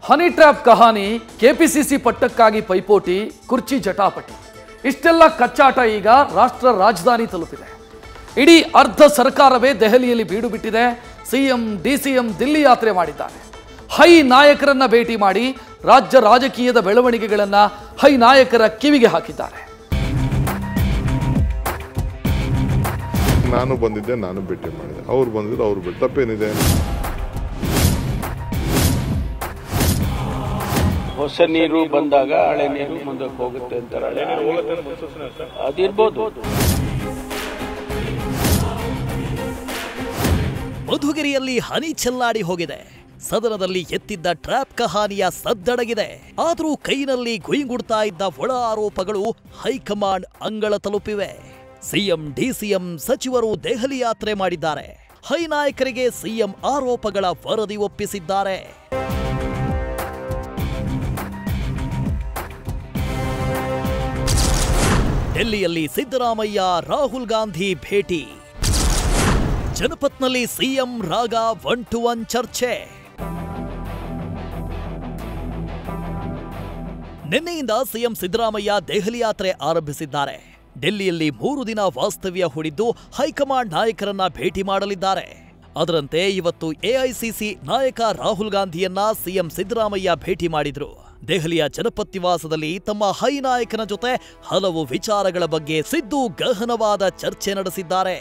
Honey trap ಕಹಾನಿ, KPCC ಪಟ್ಟಕ್ಕಾಗಿ ಪೈಪೋಟಿ, ಕುರ್ಚಿ ಜಟಾಪಟಿ, ಇಷ್ಟೆಲ್ಲ ಕಚ್ಚಾಟ ಈಗ ರಾಷ್ಟ್ರ ರಾಜಧಾನಿ ತಲುಪಿದೆ. ಇಡೀ ಅರ್ಧ ಸರ್ಕಾರವೇ ದೆಹಲಿಯಲ್ಲಿ ಬೀಡು ಬಿಟ್ಟಿದೆ. ಸಿಎಂ ಡಿಸಿಎಂ ದಿಲ್ಲಿ ಯಾತ್ರೆ ಮಾಡಿದ್ದಾರೆ. ಹೈ ನಾಯಕರನ್ನ ಭೇಟಿ ಮಾಡಿ ರಾಜ್ಯ ರಾಜಕೀಯದ ಬೆಳವಣಿಗೆಗಳನ್ನ ಹೈ ನಾಯಕರ ಕಿವಿಗೆ ಹಾಕಿದ್ದಾರೆ. ನಾನು ಬಂದಿದ್ದೆ, ನಾನು ಭೇಟಿ ಮಾಡಿದೆ, ಅವ್ರು ಬಂದಿದ್ರು, ಅವ್ರು ಬಿಟ್ಟು ತಪ್ಪೇನಿದೆ. ಹೊಸ ನೀರು ಬಂದಾಗ ಹಳೆ ನೀರು ಮುಂದಕ್ಕೆ ಹೋಗುತ್ತೆ ಅಂತಾರೆ. ಅದಿರ್ಬೋದು. ಮಧುಗಿರಿಯಲ್ಲಿ ಹನಿ ಚೆಲ್ಲಾಡಿ ಹೋಗಿದೆ. ಸದನದಲ್ಲಿ ಎತ್ತಿದ್ದ ಟ್ರ್ಯಾಪ್ ಕಹಾನಿಯ ಸದ್ದಡಗಿದೆ. ಆದರೂ ಕೈನಲ್ಲಿ ಗುಯ್ಗುಡ್ತಾ ಇದ್ದ ಒಳ ಆರೋಪಗಳು ಹೈಕಮಾಂಡ್ ಅಂಗಳ ತಲುಪಿವೆ. ಸಿಎಂ ಡಿಸಿಎಂ ಸಚಿವರು ದೆಹಲಿ ಯಾತ್ರೆ ಮಾಡಿದ್ದಾರೆ. ಹೈ ನಾಯಕರಿಗೆ ಸಿಎಂ ಆರೋಪಗಳ ವರದಿ ಒಪ್ಪಿಸಿದ್ದಾರೆ. ಡೆಲ್ಲಿಯಲ್ಲಿ ಸಿದ್ದರಾಮಯ್ಯ ರಾಹುಲ್ ಗಾಂಧಿ ಭೇಟಿ. ಜನಪತ್ನಲ್ಲಿ ಸಿಎಂ ರಾಗ 1-to-1 ಚರ್ಚೆ. ನಿನ್ನೆಯಿಂದ ಸಿಎಂ ಸಿದ್ದರಾಮಯ್ಯ ದೆಹಲಿ ಯಾತ್ರೆ ಆರಂಭಿಸಿದ್ದಾರೆ. ಡೆಲ್ಲಿಯಲ್ಲಿ 3 ದಿನ ವಾಸ್ತವ್ಯ ಹೂಡಿದ್ದು ಹೈಕಮಾಂಡ್ ನಾಯಕರನ್ನ ಭೇಟಿ ಮಾಡಲಿದ್ದಾರೆ. ಅದರಂತೆ ಇವತ್ತು ಎಐಸಿಸಿ ನಾಯಕ ರಾಹುಲ್ ಗಾಂಧಿಯನ್ನ ಸಿಎಂ ಸಿದ್ದರಾಮಯ್ಯ ಭೇಟಿ ಮಾಡಿದ್ರು. ದೆಹಲಿಯ ಜನಪತ್ ನಿವಾಸದಲ್ಲಿ ತಮ್ಮ ಹೈ ನಾಯಕನ ಜೊತೆ ಹಲವು ವಿಚಾರಗಳ ಬಗ್ಗೆ ಸಿದ್ದು ಗಹನವಾದ ಚರ್ಚೆ ನಡೆಸಿದ್ದಾರೆ.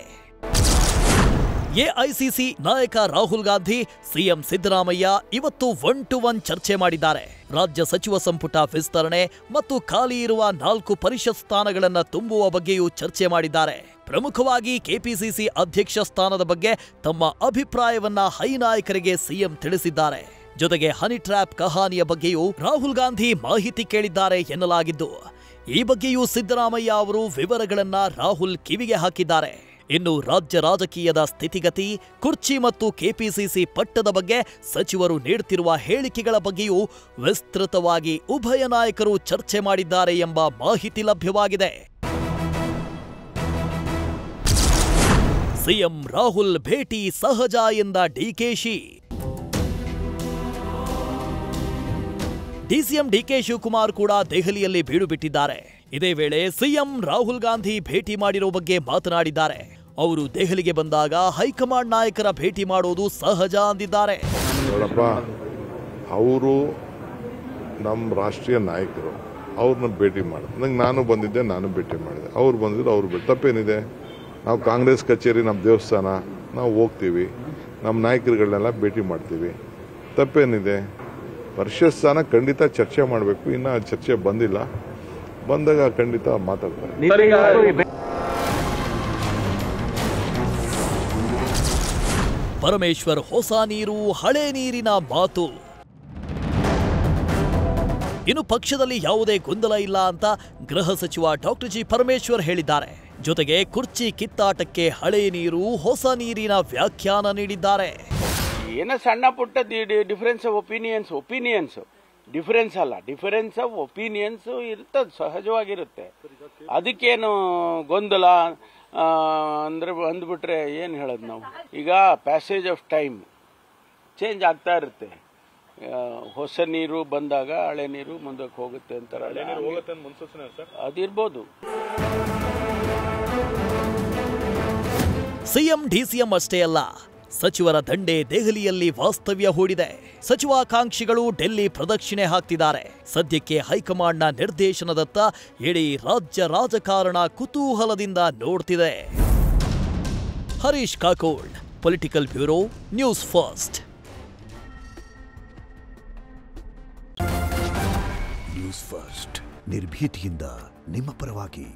ಎಐಸಿಸಿ ನಾಯಕ ರಾಹುಲ್ ಗಾಂಧಿ ಸಿಎಂ ಸಿದ್ದರಾಮಯ್ಯ ಇವತ್ತು 1-to-1 ಚರ್ಚೆ ಮಾಡಿದ್ದಾರೆ. ರಾಜ್ಯ ಸಚಿವ ಸಂಪುಟ ವಿಸ್ತರಣೆ ಮತ್ತು ಖಾಲಿ ಇರುವ 4 ಪರಿಷತ್ ಸ್ಥಾನಗಳನ್ನು ತುಂಬುವ ಬಗ್ಗೆಯೂ ಚರ್ಚೆ ಮಾಡಿದ್ದಾರೆ. ಪ್ರಮುಖವಾಗಿ ಕೆಪಿಸಿಸಿ ಅಧ್ಯಕ್ಷ ಸ್ಥಾನದ ಬಗ್ಗೆ ತಮ್ಮ ಅಭಿಪ್ರಾಯವನ್ನ ಹೈ ನಾಯಕರಿಗೆ ಸಿಎಂ ತಿಳಿಸಿದ್ದಾರೆ. ಜೊತೆಗೆ ಹನಿ ಟ್ರ್ಯಾಪ್ ಕಹಾನಿಯ ಬಗ್ಗೆಯೂ ರಾಹುಲ್ ಗಾಂಧಿ ಮಾಹಿತಿ ಕೇಳಿದ್ದಾರೆ ಎನ್ನಲಾಗಿದ್ದು, ಈ ಬಗ್ಗೆಯೂ ಸಿದ್ದರಾಮಯ್ಯ ಅವರು ವಿವರಗಳನ್ನ ರಾಹುಲ್ ಕಿವಿಗೆ ಹಾಕಿದ್ದಾರೆ. ಇನ್ನು ರಾಜ್ಯ ರಾಜಕೀಯದ ಸ್ಥಿತಿಗತಿ, ಕುರ್ಚಿ ಮತ್ತು ಕೆಪಿಸಿಸಿ ಪಟ್ಟದ ಬಗ್ಗೆ ಸಚಿವರು ನೀಡುತ್ತಿರುವ ಹೇಳಿಕೆಗಳ ಬಗ್ಗೆಯೂ ವಿಸ್ತೃತವಾಗಿ ಉಭಯ ನಾಯಕರು ಚರ್ಚೆ ಮಾಡಿದ್ದಾರೆ ಎಂಬ ಮಾಹಿತಿ ಲಭ್ಯವಾಗಿದೆ. ಸಿಎಂ ರಾಹುಲ್ ಭೇಟಿ ಸಹಜ ಎಂದ ಡಿಕೆಶಿ. ಡಿಸಿಎಂ ಡಿಕೆ ಶಿವಕುಮಾರ್ ಕೂಡ ದೆಹಲಿಯಲ್ಲಿ ಬೀಡು ಬಿಟ್ಟಿದ್ದಾರೆ. ಇದೇ ವೇಳೆ ಸಿಎಂ ರಾಹುಲ್ ಗಾಂಧಿ ಭೇಟಿ ಮಾಡಿರೋ ಬಗ್ಗೆ ಮಾತನಾಡಿದ್ದಾರೆ. ಅವರು ದೆಹಲಿಗೆ ಬಂದಾಗ ಹೈಕಮಾಂಡ್ ನಾಯಕರ ಭೇಟಿ ಮಾಡೋದು ಸಹಜ ಅಂದಿದ್ದಾರೆ. ನೋಡಪ್ಪ, ಅವರು ನಮ್ಮ ರಾಷ್ಟ್ರೀಯ ನಾಯಕರು, ಅವ್ರನ್ನ ಭೇಟಿ ಮಾಡಿದ್ರು. ನಂಗೆ ನಾನು ಬಂದಿದ್ದೆ, ನಾನು ಭೇಟಿ ಮಾಡಿದೆ, ಅವ್ರು ಬಂದಿದ್ರು, ಅವ್ರು ಬಿಟ್ಟು ತಪ್ಪೇನಿದೆ. ನಾವು ಕಾಂಗ್ರೆಸ್ ಕಚೇರಿ, ನಮ್ಮ ದೇವಸ್ಥಾನ, ನಾವು ಹೋಗ್ತೀವಿ, ನಮ್ಮ ನಾಯಕರುಗಳನ್ನೆಲ್ಲ ಭೇಟಿ ಮಾಡ್ತೀವಿ, ತಪ್ಪೇನಿದೆ. ಪರಿಷತ್ ಸ್ಥಾನ ಖಂಡಿತ ಚರ್ಚೆ ಮಾಡಬೇಕು. ಇನ್ನು ಚರ್ಚೆ ಬಂದಿಲ್ಲ, ಬಂದಾಗ ಖಂಡಿತ ಮಾತಾಡ್ತಾರೆ. ಪರಮೇಶ್ವರ್ ಹೊಸ ನೀರು ಹಳೆ ನೀರಿನ ಮಾತು. ಇನ್ನು ಪಕ್ಷದಲ್ಲಿ ಯಾವುದೇ ಗೊಂದಲ ಇಲ್ಲ ಅಂತ ಗೃಹ ಸಚಿವ ಡಾಕ್ಟರ್ ಜಿ ಪರಮೇಶ್ವರ್ ಹೇಳಿದ್ದಾರೆ. ಜೊತೆಗೆ ಕುರ್ಚಿ ಕಿತ್ತಾಟಕ್ಕೆ ಹಳೆ ನೀರು ಹೊಸ ನೀರಿನ ವ್ಯಾಖ್ಯಾನ ನೀಡಿದ್ದಾರೆ. ಏನೋ ಸಣ್ಣ ಪುಟ್ಟ ಡಿಫರೆನ್ಸ್ ಆಫ್ ಒಪಿನಿಯನ್ಸ್ ಡಿಫರೆನ್ಸ್ ಅಲ್ಲ, ಡಿಫರೆನ್ಸ್ ಆಫ್ ಒಪಿನಿಯನ್ಸ್ ಇರ್ತದೆ, ಸಹಜವಾಗಿರುತ್ತೆ. ಅದಕ್ಕೇನು ಗೊಂದಲ ಅಂದ್ರೆ ಅಂದ್ಬಿಟ್ರೆ ಏನು ಹೇಳೋದು ನಾವು. ಈಗ ಪ್ಯಾಸೇಜ್ ಆಫ್ ಟೈಮ್ ಚೇಂಜ್ ಆಗ್ತಾ ಇರುತ್ತೆ. ಹೊಸ ನೀರು ಬಂದಾಗ ಹಳೆ ನೀರು ಮುಂದಕ್ಕೆ ಹೋಗುತ್ತೆ ಅಂತಾರೆ. ಅದಿರ್ಬೋದು. ಸಿಎಂ ಡಿಸಿಎಂ ಅಷ್ಟೇ ಅಲ್ಲ, ಸಚಿವರ ದಂಡೆ ದೆಹಲಿಯಲ್ಲಿ ವಾಸ್ತವ್ಯ ಹೂಡಿದೆ. ಸಚಿವಾಕಾಂಕ್ಷಿಗಳು ಡೆಲ್ಲಿ ಪ್ರದಕ್ಷಿಣೆ ಹಾಕ್ತಿದ್ದಾರೆ. ಸದ್ಯಕ್ಕೆ ಹೈಕಮಾಂಡ್ನ ನಿರ್ದೇಶನದತ್ತ ಇಡೀ ರಾಜ್ಯ ರಾಜಕಾರಣ ಕುತೂಹಲದಿಂದ ನೋಡ್ತಿದೆ. Harish Kakod, political bureau, news first. News first ನಿರ್ಭೀತಿಯಿಂದ ನಿಮ್ಮ ಪರವಾಗಿ.